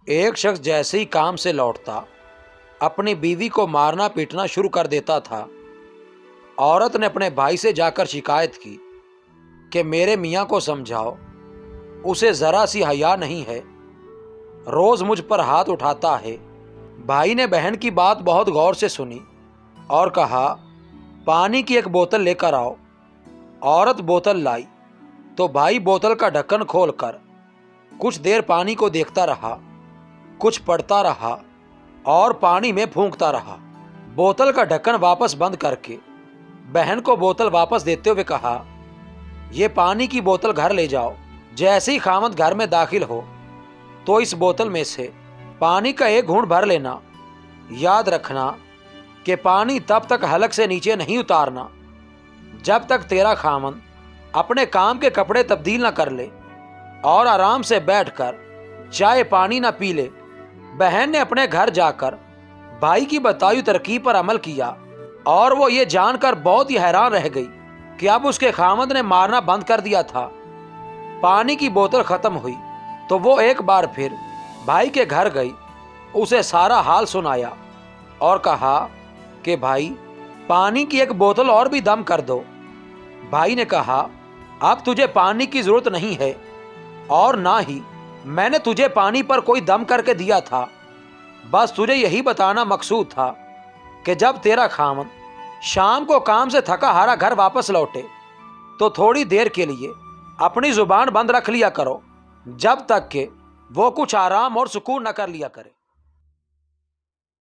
ایک شخص جیسے ہی کام سے لوٹتا اپنی بیوی کو مارنا پیٹنا شروع کر دیتا تھا۔ عورت نے اپنے بھائی سے جا کر شکایت کی کہ میرے میاں کو سمجھاؤ، اسے ذرا سی حیا نہیں ہے، روز مجھ پر ہاتھ اٹھاتا ہے۔ بھائی نے بہن کی بات بہت غور سے سنی اور کہا، پانی کی ایک بوتل لے کر آؤ۔ عورت بوتل لائی تو بھائی بوتل کا ڈھکن کھول کر کچھ دیر پانی کو دیکھتا رہا، کچھ پڑھتا رہا اور پانی میں پھونکتا رہا۔ بوتل کا ڈھکن واپس بند کر کے بہن کو بوتل واپس دیتے ہوئے کہا، یہ پانی کی بوتل گھر لے جاؤ۔ جیسے ہی خامند گھر میں داخل ہو تو اس بوتل میں سے پانی کا ایک گھونٹ بھر لینا۔ یاد رکھنا کہ پانی تب تک حلق سے نیچے نہیں اتارنا جب تک تیرا خامند اپنے کام کے کپڑے تبدیل نہ کر لے اور آرام سے بیٹھ کر چائے پانی نہ پی لے۔ بہن نے اپنے گھر جا کر بھائی کی بتائی ترکیب پر عمل کیا اور وہ یہ جان کر بہت ہی حیران رہ گئی کہ اب اس کے خامند نے مارنا بند کر دیا تھا۔ پانی کی بوتل ختم ہوئی تو وہ ایک بار پھر بھائی کے گھر گئی، اسے سارا حال سنایا اور کہا کہ بھائی پانی کی ایک بوتل اور بھی دم کر دو۔ بھائی نے کہا، اب تجھے پانی کی ضرورت نہیں ہے اور نہ ہی میں نے تجھے پانی پر کوئی دم کر کے دیا تھا، بس تجھے یہی بتانا مقصود تھا کہ جب تیرا خامند شام کو کام سے تھکا ہارا گھر واپس لوٹے تو تھوڑی دیر کے لیے اپنی زبان بند رکھ لیا کرو، جب تک کہ وہ کچھ آرام اور سکون نہ کر لیا کرے۔